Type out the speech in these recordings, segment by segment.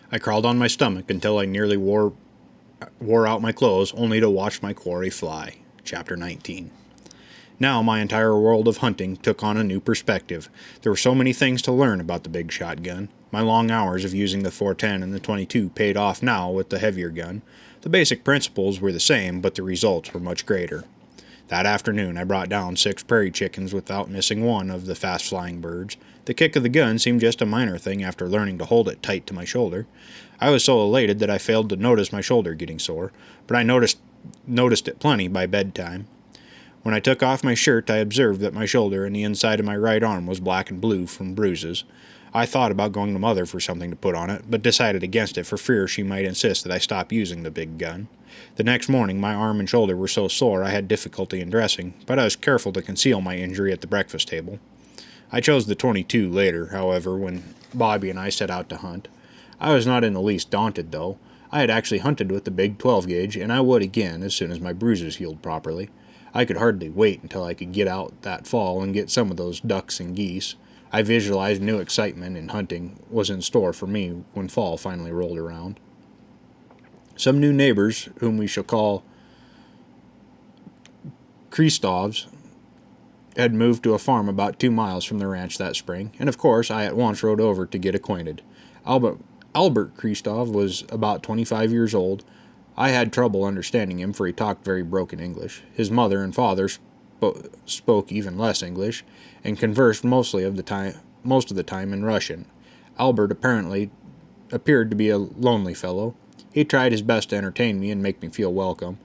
I crawled on my stomach until I nearly wore out my clothes, only to watch my quarry fly. Chapter 19. Now my entire world of hunting took on a new perspective. There were so many things to learn about the big shotgun. My long hours of using the 410 and the 22 paid off now with the heavier gun. The basic principles were the same, but the results were much greater. That afternoon I brought down 6 prairie chickens without missing one of the fast-flying birds. The kick of the gun seemed just a minor thing after learning to hold it tight to my shoulder. I was so elated that I failed to notice my shoulder getting sore, but I noticed it plenty by bedtime. When I took off my shirt, I observed that my shoulder and the inside of my right arm was black and blue from bruises. I thought about going to Mother for something to put on it, but decided against it for fear she might insist that I stop using the big gun. The next morning my arm and shoulder were so sore I had difficulty in dressing, but I was careful to conceal my injury at the breakfast table. I chose the 22 later, however, when Bobby and I set out to hunt. I was not in the least daunted, though. I had actually hunted with the big 12-gauge, and I would again as soon as my bruises healed properly. I could hardly wait until I could get out that fall and get some of those ducks and geese. I visualized new excitement in hunting was in store for me when fall finally rolled around. Some new neighbors, whom we shall call Kristovs, had moved to a farm about 2 miles from the ranch that spring, and of course I at once rode over to get acquainted. Albert Kristov was about 25 years old. I had trouble understanding him, for he talked very broken English. His mother and father spoke even less English, and conversed most of the time in Russian. Albert appeared to be a lonely fellow. He tried his best to entertain me and make me feel welcome.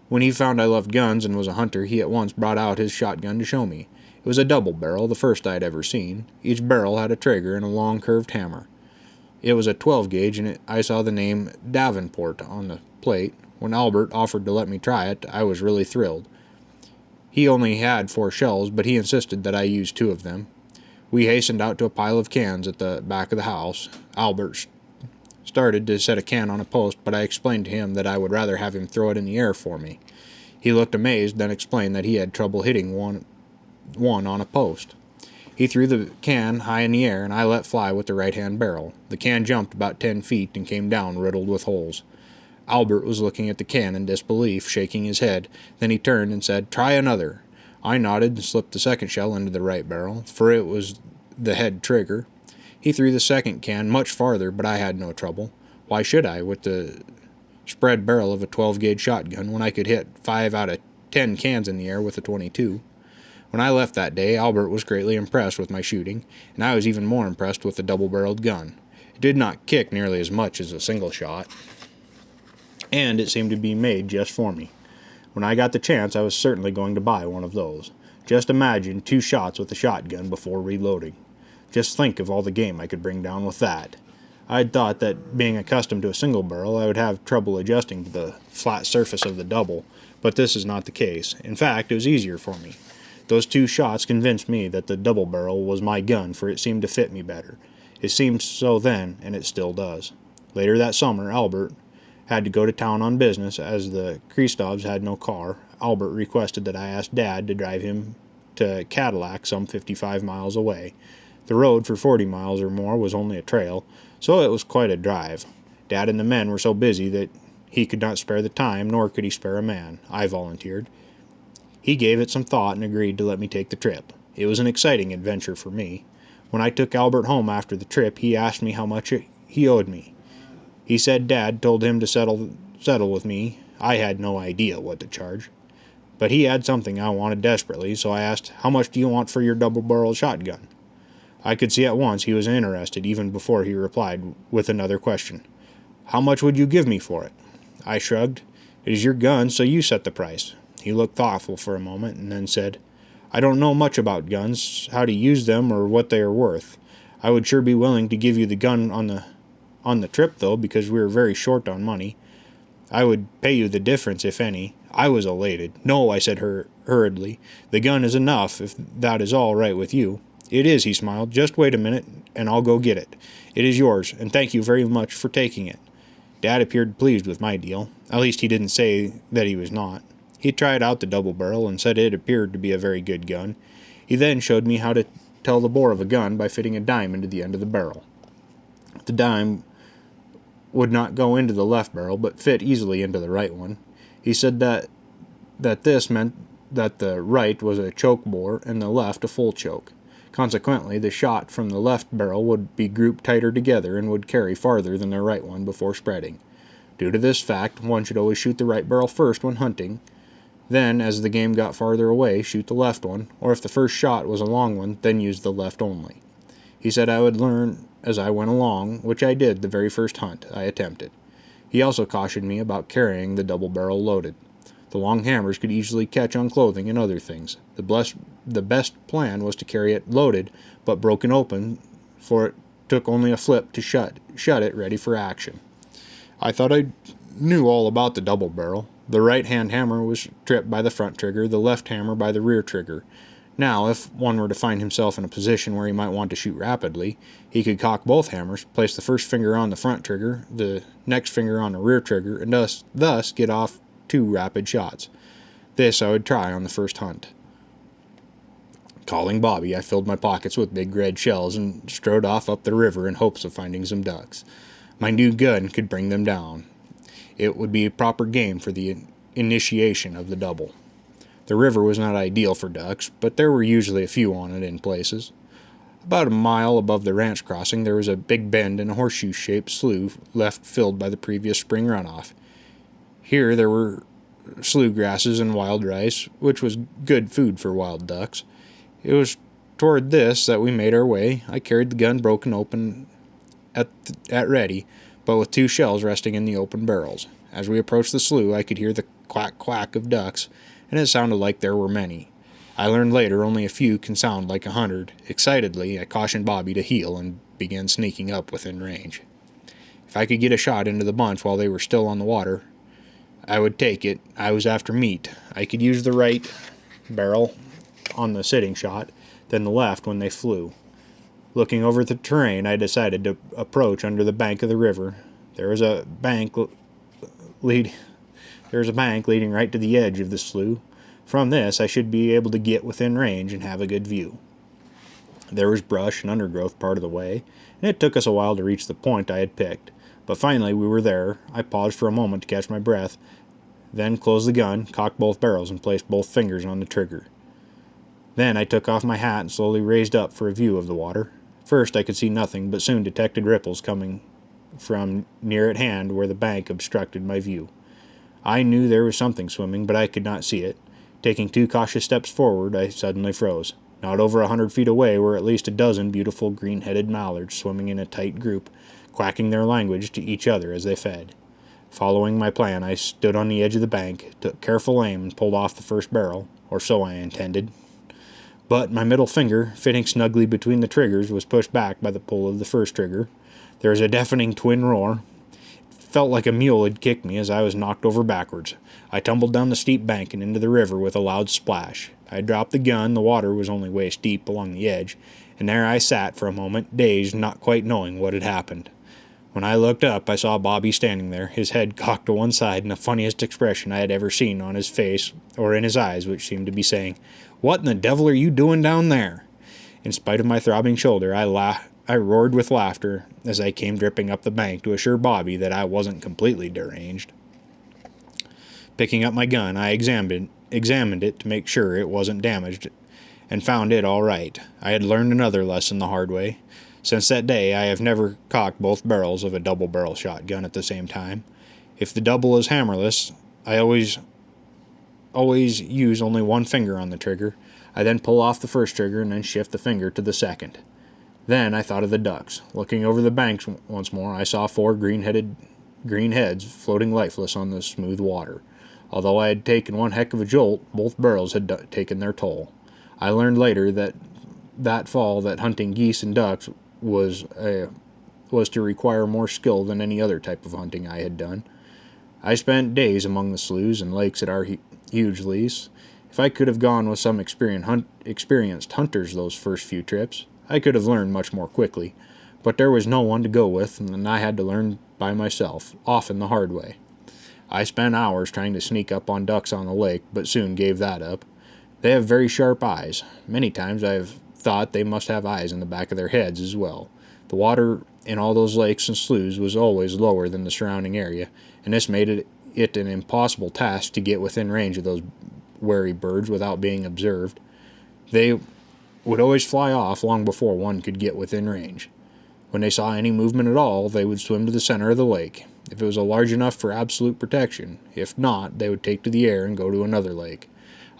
When he found I loved guns and was a hunter, he at once brought out his shotgun to show me. It was a double barrel, the first I had ever seen. Each barrel had a trigger and a long curved hammer. It was a 12-gauge, and I saw the name Davenport on the plate. When Albert offered to let me try it, I was really thrilled. He only had 4 shells, but he insisted that I use 2 of them. We hastened out to a pile of cans at the back of the house. Albert started to set a can on a post, but I explained to him that I would rather have him throw it in the air for me. He looked amazed, then explained that he had trouble hitting one on a post. He threw the can high in the air, and I let fly with the right-hand barrel. The can jumped about 10 feet and came down riddled with holes. Albert was looking at the can in disbelief, shaking his head. Then he turned and said, "Try another." I nodded and slipped the second shell into the right barrel, for it was the head trigger. He threw the second can much farther, but I had no trouble. Why should I, with the spread barrel of a 12-gauge shotgun, when I could hit 5 out of 10 cans in the air with a 22? When I left that day, Albert was greatly impressed with my shooting, and I was even more impressed with the double-barreled gun. It did not kick nearly as much as a single shot, and it seemed to be made just for me. When I got the chance, I was certainly going to buy one of those. Just imagine 2 shots with a shotgun before reloading. Just think of all the game I could bring down with that. I'd thought that, being accustomed to a single barrel, I would have trouble adjusting to the flat surface of the double, but this is not the case. In fact, it was easier for me. Those 2 shots convinced me that the double barrel was my gun, for it seemed to fit me better. It seemed so then, and it still does. Later that summer, Albert had to go to town on business, as the Kristovs had no car. Albert requested that I ask Dad to drive him to Cadillac, some 55 miles away. The road for 40 miles or more was only a trail, so it was quite a drive. Dad and the men were so busy that he could not spare the time, nor could he spare a man. I volunteered. He gave it some thought and agreed to let me take the trip. It was an exciting adventure for me. When I took Albert home after the trip, he asked me how much he owed me. He said Dad told him to settle with me. I had no idea what to charge. But he had something I wanted desperately, so I asked, "How much do you want for your double-barreled shotgun?" I could see at once he was interested, even before he replied with another question. "How much would you give me for it?" I shrugged. "It is your gun, so you set the price." He looked thoughtful for a moment, and then said, "I don't know much about guns, how to use them, or what they are worth. I would sure be willing to give you the gun on the trip, though, because we are very short on money. I would pay you the difference, if any." I was elated. "No," I said hurriedly. "The gun is enough, if that is all right with you." "It is," he smiled. "Just wait a minute, and I'll go get it. It is yours, and thank you very much for taking it." Dad appeared pleased with my deal. At least he didn't say that he was not. He tried out the double barrel and said it appeared to be a very good gun. He then showed me how to tell the bore of a gun by fitting a dime into the end of the barrel. The dime would not go into the left barrel, but fit easily into the right one. He said that this meant that the right was a choke bore and the left a full choke. Consequently, the shot from the left barrel would be grouped tighter together and would carry farther than the right one before spreading. Due to this fact, one should always shoot the right barrel first when hunting. Then, as the game got farther away, shoot the left one, or if the first shot was a long one, then use the left only. He said I would learn as I went along, which I did the very first hunt I attempted. He also cautioned me about carrying the double barrel loaded. The long hammers could easily catch on clothing and other things. The best plan was to carry it loaded, but broken open, for it took only a flip to shut it ready for action. I thought I knew all about the double barrel. The right-hand hammer was tripped by the front trigger, the left hammer by the rear trigger. Now, if one were to find himself in a position where he might want to shoot rapidly, he could cock both hammers, place the first finger on the front trigger, the next finger on the rear trigger, and thus get off 2 rapid shots. This I would try on the first hunt. Calling Bobby, I filled my pockets with big red shells and strode off up the river in hopes of finding some ducks. My new gun could bring them down. It would be a proper game for the initiation of the double. The river was not ideal for ducks, but there were usually a few on it in places. About a mile above the ranch crossing, there was a big bend and a horseshoe-shaped slough left filled by the previous spring runoff. Here there were slough grasses and wild rice, which was good food for wild ducks. It was toward this that we made our way. I carried the gun broken open at ready, but with 2 shells resting in the open barrels. As we approached the slough, I could hear the quack-quack of ducks, and it sounded like there were many. I learned later only a few can sound like 100. Excitedly, I cautioned Bobby to heel and began sneaking up within range. If I could get a shot into the bunch while they were still on the water, I would take it. I was after meat. I could use the right barrel on the sitting shot, then the left when they flew. Looking over the terrain, I decided to approach under the bank of the river. There was a bank leading right to the edge of the slough. From this, I should be able to get within range and have a good view. There was brush and undergrowth part of the way, and it took us a while to reach the point I had picked. But finally we were there. I paused for a moment to catch my breath, then closed the gun, cocked both barrels, and placed both fingers on the trigger. Then I took off my hat and slowly raised up for a view of the water. First I could see nothing, but soon detected ripples coming from near at hand where the bank obstructed my view. I knew there was something swimming, but I could not see it. Taking 2 cautious steps forward, I suddenly froze. Not over 100 feet away were at least a dozen beautiful green-headed mallards swimming in a tight group, quacking their language to each other as they fed. Following my plan, I stood on the edge of the bank, took careful aim, and pulled off the first barrel, or so I intended. But my middle finger, fitting snugly between the triggers, was pushed back by the pull of the first trigger. There was a deafening twin roar. It felt like a mule had kicked me as I was knocked over backwards. I tumbled down the steep bank and into the river with a loud splash. I dropped the gun. The water was only waist deep along the edge, and there I sat for a moment, dazed, not quite knowing what had happened. When I looked up, I saw Bobby standing there, his head cocked to one side, and the funniest expression I had ever seen on his face or in his eyes, which seemed to be saying, "What in the devil are you doing down there?" In spite of my throbbing shoulder, I roared with laughter as I came dripping up the bank to assure Bobby that I wasn't completely deranged. Picking up my gun, I examined it to make sure it wasn't damaged, and found it all right. I had learned another lesson the hard way. Since that day, I have never cocked both barrels of a double-barrel shotgun at the same time. If the double is hammerless, I always use only one finger on the trigger. I then pull off the first trigger and then shift the finger to the second. Then I thought of the ducks. Looking over the banks once more, I saw 4 green heads floating lifeless on the smooth water. Although I had taken one heck of a jolt, both barrels had taken their toll. I learned later that fall that hunting geese and ducks was to require more skill than any other type of hunting I had done. I spent days among the sloughs and lakes at our huge lease. If I could have gone with some experienced hunters those first few trips, I could have learned much more quickly, but there was no one to go with, and I had to learn by myself, often the hard way. I spent hours trying to sneak up on ducks on the lake, but soon gave that up. They have very sharp eyes. Many times I have thought they must have eyes in the back of their heads as well. The water in all those lakes and sloughs was always lower than the surrounding area, and this made it an impossible task to get within range of those wary birds without being observed. They would always fly off long before one could get within range. When they saw any movement at all, they would swim to the center of the lake, if it was large enough for absolute protection. If not, they would take to the air and go to another lake.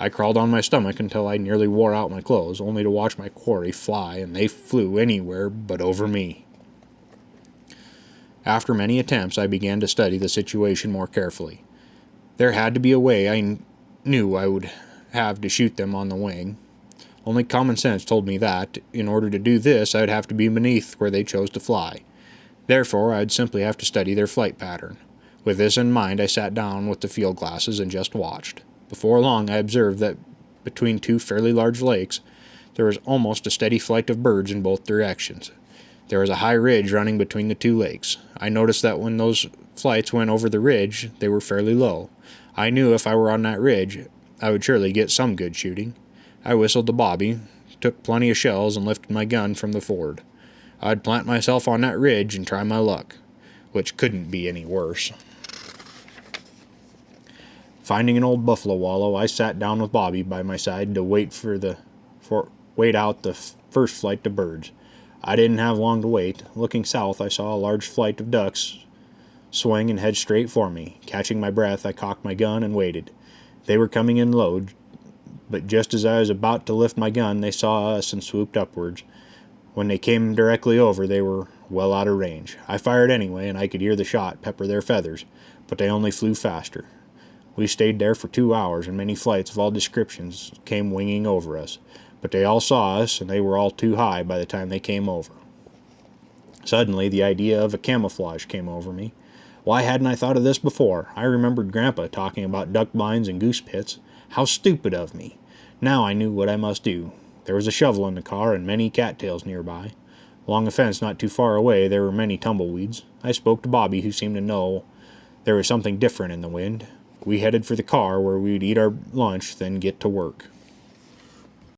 I crawled on my stomach until I nearly wore out my clothes, only to watch my quarry fly, and they flew anywhere but over me. After many attempts, I began to study the situation more carefully. There had to be a way I knew I would have to shoot them on the wing. Only common sense told me that, in order to do this, I'd have to be beneath where they chose to fly. Therefore, I'd simply have to study their flight pattern. With this in mind, I sat down with the field glasses and just watched. Before long, I observed that between two fairly large lakes, there was almost a steady flight of birds in both directions. There was a high ridge running between the two lakes. I noticed that when those flights went over the ridge, they were fairly low. I knew if I were on that ridge, I would surely get some good shooting. I whistled to Bobby, took plenty of shells, and lifted my gun from the ford. I'd plant myself on that ridge and try my luck, which couldn't be any worse. Finding an old buffalo wallow, I sat down with Bobby by my side to wait out the first flight of birds. I didn't have long to wait. Looking south, I saw a large flight of ducks swing and head straight for me. Catching my breath, I cocked my gun and waited. They were coming in low, but just as I was about to lift my gun, they saw us and swooped upwards. When they came directly over, they were well out of range. I fired anyway, and I could hear the shot pepper their feathers, but they only flew faster. We stayed there for 2 hours, and many flights of all descriptions came winging over us, but they all saw us, and they were all too high by the time they came over. Suddenly, the idea of a camouflage came over me. Why hadn't I thought of this before? I remembered Grandpa talking about duck blinds and goose pits. How stupid of me! Now I knew what I must do. There was a shovel in the car and many cattails nearby. Along a fence not too far away there were many tumbleweeds. I spoke to Bobby, who seemed to know there was something different in the wind. We headed for the car, where we would eat our lunch, then get to work.